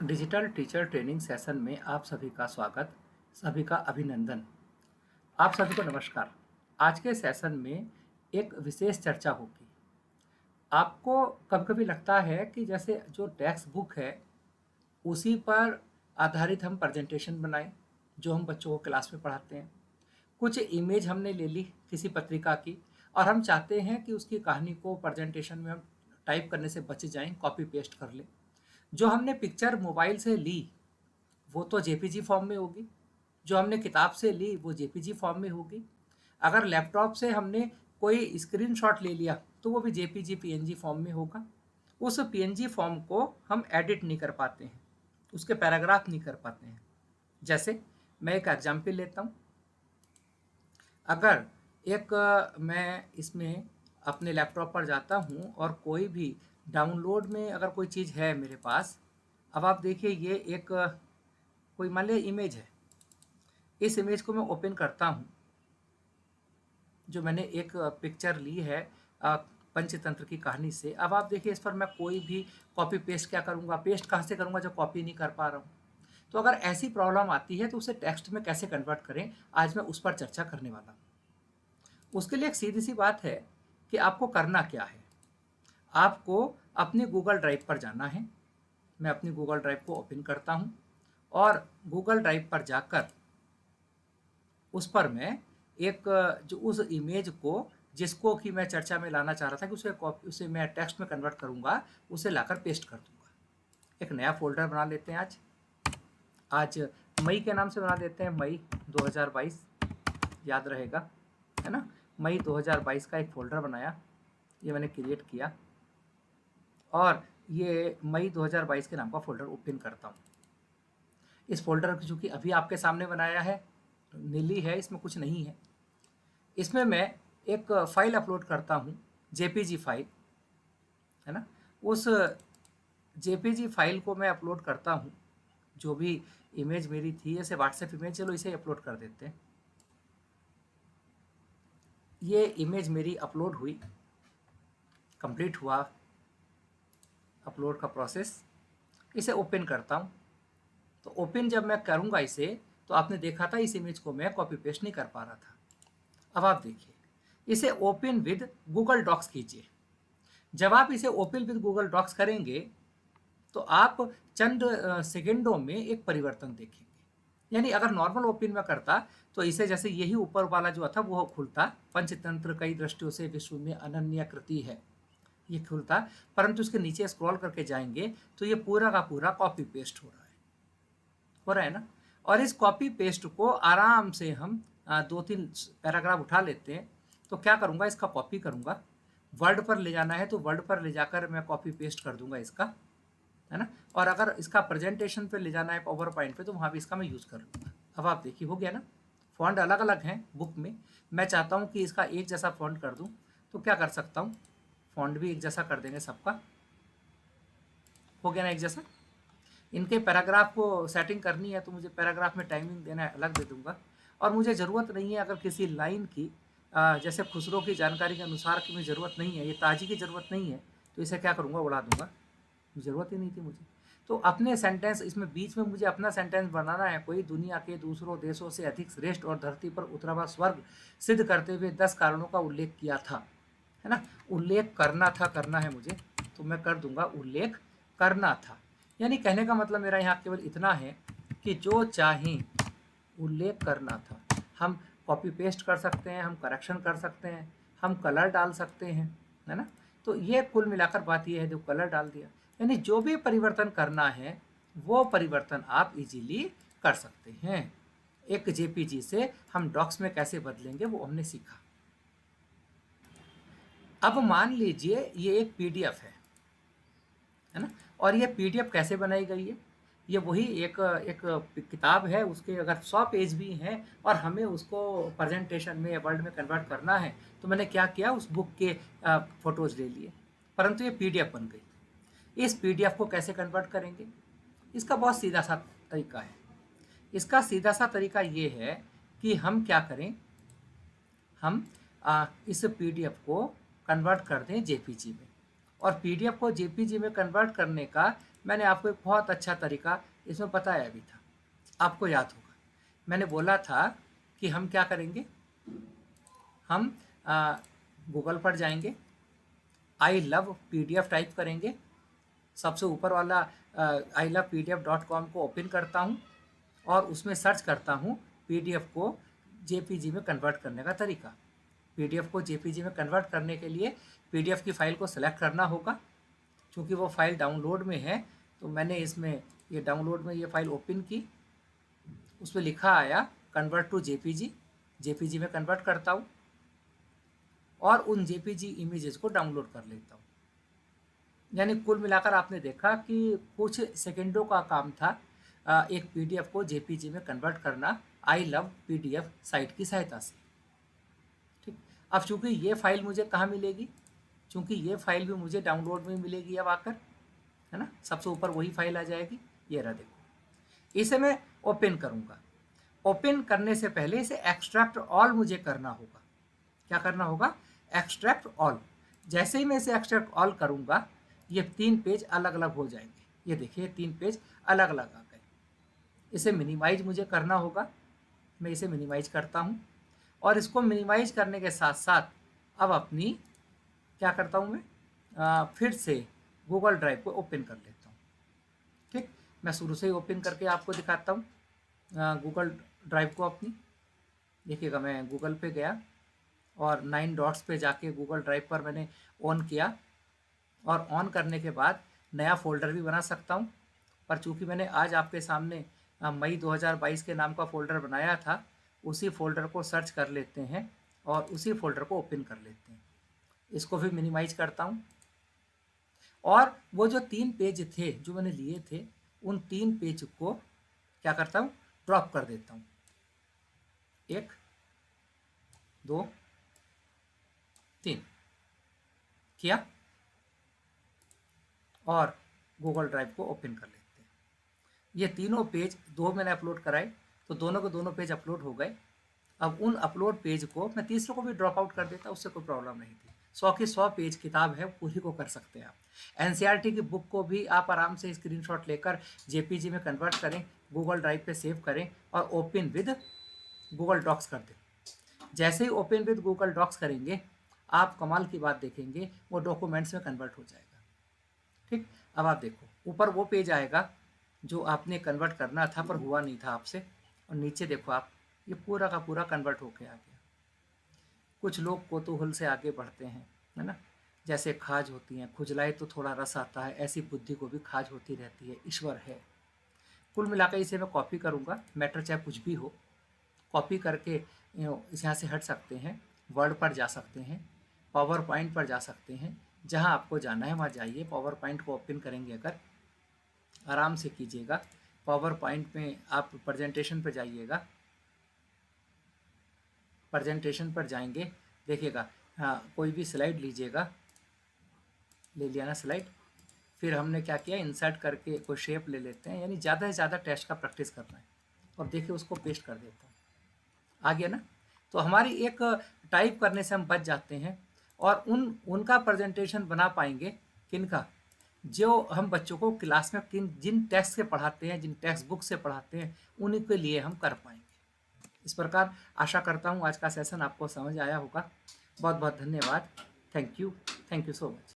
Digital teacher training session में आप सभी का स्वागत, सभी का अभिनंदन। आप सभी को नमस्कार। आज के सेशन में एक विशेष चर्चा होगी। आपको कभी-कभी लगता है कि जैसे जो टेक्स्ट बुक है, उसी पर आधारित हम प्रेजेंटेशन बनाएं, जो हम बच्चों को क्लास में पढ़ाते हैं। कुछ इमेज हमने ले ली किसी पत्रिका की और हम चाहते हैं कि उसकी कहानी को प्रेजेंटेशन में हम टाइप करने से बच जाएं, कॉपी पेस्ट कर लें। जो हमने पिक्चर मोबाइल से ली वो तो जेपीजी फॉर्म में होगी, जो हमने किताब से ली वो जेपीजी फॉर्म में होगी। अगर लैपटॉप से हमने कोई स्क्रीनशॉट ले लिया तो वो भी जेपीजी पीएनजी फॉर्म में होगा। उस पीएनजी फॉर्म को हम एडिट नहीं कर पाते हैं, उसके पैराग्राफ नहीं कर पाते हैं। जैसे मैं एक एग्जाम्पल लेता हूँ। अगर मैं इसमें अपने लैपटॉप पर जाता हूँ और कोई भी डाउनलोड में अगर कोई चीज़ है मेरे पास। अब आप देखिए, ये एक कोई मान लीजिए इमेज है। इस इमेज को मैं ओपन करता हूँ, जो मैंने एक पिक्चर ली है पंचतंत्र की कहानी से। अब आप देखिए, इस पर मैं कोई भी कॉपी पेस्ट क्या करूँगा, पेस्ट कहाँ से करूँगा जब कॉपी नहीं कर पा रहा हूँ। तो अगर ऐसी प्रॉब्लम आती है तो उसे टेक्स्ट में कैसे कन्वर्ट करें, आज मैं उस पर चर्चा करने वाला हूँ। उसके लिए एक सीधी सी बात है कि आपको करना क्या है। आपको अपनी गूगल ड्राइव पर जाना है। मैं अपनी गूगल ड्राइव को ओपन करता हूँ और गूगल ड्राइव पर जाकर उस पर मैं एक जो उस इमेज को जिसको कि मैं चर्चा में लाना चाह रहा था कि उसे मैं टेक्स्ट में कन्वर्ट करूँगा, उसे लाकर पेस्ट कर दूँगा। एक नया फ़ोल्डर बना लेते हैं। आज मई के नाम से बना देते हैं, मई 2022, याद रहेगा, है ना। मई 2022 का एक फ़ोल्डर बनाया, ये मैंने क्रिएट किया और ये मई 2022 के नाम का फ़ोल्डर ओपन करता हूँ। इस फ़ोल्डर को चूँकि अभी आपके सामने बनाया है, नीली है, इसमें कुछ नहीं है। इसमें मैं एक फ़ाइल अपलोड करता हूँ, जेपीजी फाइल, है ना। उस जेपीजी फाइल को मैं अपलोड करता हूँ। जो भी इमेज मेरी थी, जैसे व्हाट्सएप इमेज, चलो इसे अपलोड कर देते हैं। ये इमेज मेरी अपलोड हुई, कंप्लीट हुआ अपलोड का प्रोसेस। इसे ओपन करता हूँ। तो ओपन जब मैं करूँगा इसे, तो आपने देखा था इस इमेज को मैं कॉपी पेस्ट नहीं कर पा रहा था। अब आप देखिए, इसे ओपन विद गूगल डॉक्स कीजिए। जब आप इसे ओपन विद गूगल डॉक्स करेंगे तो आप चंद सेकंडों में एक परिवर्तन देखेंगे। यानी अगर नॉर्मल ओपन में करता तो इसे जैसे यही ऊपर वाला जो था वो खुलता, पंचतंत्र कई दृष्टियों से विश्व में अनन्य कृति है, ये खुलता। परंतु इसके नीचे स्क्रॉल करके जाएंगे तो ये पूरा का पूरा कॉपी पेस्ट हो रहा है ना। और इस कॉपी पेस्ट को आराम से हम 2-3 पैराग्राफ उठा लेते हैं। तो क्या करूँगा, इसका कॉपी करूँगा, वर्ड पर ले जाना है तो वर्ड पर ले जाकर मैं कॉपी पेस्ट कर दूंगा इसका, है ना। और अगर इसका प्रेजेंटेशन पे ले जाना है पावर पॉइंट पे, तो वहाँ भी इसका मैं यूज़ कर लूँगा। अब आप देखिए, हो गया ना। फ़ॉन्ट अलग अलग हैं बुक में, मैं चाहता हूँ कि इसका एक जैसा फ़ॉन्ट कर दूँ। तो क्या कर सकता हूँ, फ़ॉन्ट भी एक जैसा कर देंगे सबका। हो गया ना एक जैसा। इनके पैराग्राफ को सेटिंग करनी है तो मुझे पैराग्राफ में टाइमिंग देना है, अलग दे दूंगा। और मुझे ज़रूरत नहीं है अगर किसी लाइन की, जैसे खुसरो की जानकारी के अनुसार की मुझे ज़रूरत नहीं है, ये ताजी की ज़रूरत नहीं है, तो इसे क्या करूँगा, उड़ा दूंगा। ज़रूरत ही नहीं थी मुझे। तो अपने सेंटेंस, इसमें बीच में मुझे अपना सेंटेंस बनाना है। कोई दुनिया के दूसरों देशों से अधिक श्रेष्ठ और धरती पर उतरा हुआ स्वर्ग सिद्ध करते हुए 10 कारणों का उल्लेख किया था, है ना। उल्लेख करना था, करना है मुझे, तो मैं कर दूंगा उल्लेख करना था। यानी कहने का मतलब मेरा यहाँ केवल इतना है कि जो चाहें उल्लेख करना था। हम कॉपी पेस्ट कर सकते हैं, हम करेक्शन कर सकते हैं, हम कलर डाल सकते हैं, है ना। तो ये कुल मिलाकर बात ये है, जो कलर डाल दिया, यानी जो भी परिवर्तन करना है वो परिवर्तन आप इजीली कर सकते हैं। एक जेपीजी से हम डॉक्स में कैसे बदलेंगे वो हमने सीखा। अब मान लीजिए ये एक पीडीएफ है ना। और ये पीडीएफ कैसे बनाई गई है, ये वही एक एक किताब है, उसके अगर 100 पेज भी हैं और हमें उसको प्रेजेंटेशन में या वर्ड में कन्वर्ट करना है, तो मैंने क्या किया, उस बुक के फ़ोटोज़ ले लिए, परंतु ये पीडीएफ बन गई। इस पीडीएफ को कैसे कन्वर्ट करेंगे, इसका बहुत सीधा सा तरीका है। इसका सीधा सा तरीका ये है कि हम क्या करें, हम इस पीडीएफ को कन्वर्ट कर दें जेपीजी में। और पीडीएफ को जेपीजी में कन्वर्ट करने का मैंने आपको एक बहुत अच्छा तरीका इसमें बताया भी था, आपको याद होगा। मैंने बोला था कि हम क्या करेंगे, हम गूगल पर जाएंगे, आई लव पीडीएफ टाइप करेंगे, सबसे ऊपर वाला आई लव pdf.com को ओपन करता हूँ और उसमें सर्च करता हूँ पीडीएफ को जेपीजी में कन्वर्ट करने का तरीका। पीडीएफ को जेपीजी में कन्वर्ट करने के लिए पीडीएफ की फ़ाइल को सेलेक्ट करना होगा। क्योंकि वो फाइल डाउनलोड में है तो मैंने इसमें ये डाउनलोड में ये फाइल ओपन की, उसमें लिखा आया कन्वर्ट टू जेपीजी, जेपीजी में कन्वर्ट करता हूँ और उन जेपीजी इमेजेस को डाउनलोड कर लेता हूँ। यानी कुल मिलाकर आपने देखा कि कुछ सेकंडों का काम था एक पीडीएफ को जेपीजी में कन्वर्ट करना आई लव पीडीएफ साइट की सहायता से। ठीक, अब चूंकि ये फाइल मुझे कहाँ मिलेगी, चूंकि ये फाइल भी मुझे डाउनलोड में मिलेगी अब आकर, है ना, सबसे ऊपर वही फाइल आ जाएगी। ये रहा देखो, इसे मैं ओपन करूँगा। ओपन करने से पहले इसे एक्सट्रैक्ट ऑल मुझे करना होगा। क्या करना होगा, एक्सट्रैक्ट ऑल। जैसे ही मैं इसे एक्सट्रैक्ट ऑल करूँगा ये 3 पेज अलग अलग हो जाएंगे। ये देखिए 3 पेज अलग अलग आ गए। इसे मिनिमाइज मुझे करना होगा, मैं इसे मिनिमाइज करता हूँ और इसको मिनिमाइज करने के साथ साथ अब अपनी क्या करता हूँ मैं, फिर से गूगल ड्राइव को ओपन कर लेता हूँ। ठीक, मैं शुरू से ही ओपन करके आपको दिखाता हूँ गूगल ड्राइव को अपनी। देखिएगा मैं गूगल पे गया और 9 डॉट्स पे जाके गूगल ड्राइव पर मैंने ऑन किया और ऑन करने के बाद नया फ़ोल्डर भी बना सकता हूँ। पर चूँकि मैंने आज आपके सामने मई 2022 के नाम का फ़ोल्डर बनाया था, उसी फ़ोल्डर को सर्च कर लेते हैं और उसी फ़ोल्डर को ओपन कर लेते हैं। इसको भी मिनिमाइज करता हूँ और वो जो 3 पेज थे जो मैंने लिए थे उन 3 पेज को क्या करता हूँ, ड्रॉप कर देता हूँ। 1 2 3 किया और गूगल ड्राइव को ओपन कर लेते हैं। ये तीनों पेज दो मैंने अपलोड कराए तो दोनों के दोनों पेज अपलोड हो गए। अब उन अपलोड पेज को मैं तीसरे को भी ड्रॉप आउट कर देता, उससे कोई प्रॉब्लम नहीं थी। 100 की 100 पेज किताब है, पूरी को कर सकते हैं आप। एनसीईआरटी की बुक को भी आप आराम से स्क्रीनशॉट लेकर जेपीजी में कन्वर्ट करें, गूगल ड्राइव पे सेव करें और ओपन विद गूगल डॉक्स कर दें। जैसे ही ओपन विद गूगल डॉक्स करेंगे आप कमाल की बात देखेंगे, वो डॉक्यूमेंट्स में कन्वर्ट हो जाएगा। ठीक, अब आप देखो ऊपर वो पेज आएगा जो आपने कन्वर्ट करना था पर हुआ नहीं था आपसे, और नीचे देखो आप, ये पूरा का पूरा कन्वर्ट होके आ गया। कुछ लोग कौतूहल से आगे बढ़ते हैं, है ना, जैसे खाज होती हैं, खुजलाए तो थोड़ा रस आता है, ऐसी बुद्धि को भी खाज होती रहती है, ईश्वर है। कुल मिलाकर इसे मैं कॉपी करूँगा, मैटर चाहे कुछ भी हो, कॉपी करके इस यहाँ से हट सकते हैं, वर्ड पर जा सकते हैं, पावर पॉइंट पर जा सकते हैं, जहाँ आपको जाना है वहाँ जाइए। पावर पॉइंट को ओपन करेंगे अगर, आराम से कीजिएगा। पावर पॉइंट में आप प्रेजेंटेशन पर जाइएगा, प्रेजेंटेशन पर जाएंगे, देखिएगा हाँ कोई भी स्लाइड लीजिएगा, ले लिया ना स्लाइड, फिर हमने क्या किया, इंसर्ट करके कोई शेप ले लेते हैं, यानी ज़्यादा से ज़्यादा टेक्स्ट का प्रैक्टिस करना है और देखिए उसको पेस्ट कर देता हूँ, आ गया ना। तो हमारी एक टाइप करने से हम बच जाते हैं और उनका प्रेजेंटेशन बना पाएंगे, किनका, जो हम बच्चों को क्लास में जिन टेक्स्ट से पढ़ाते हैं, जिन टेक्स्ट बुक से पढ़ाते हैं, उन्हीं के लिए हम कर पाएंगे। इस प्रकार आशा करता हूँ आज का सेशन आपको समझ आया होगा। बहुत बहुत धन्यवाद। Thank you so much.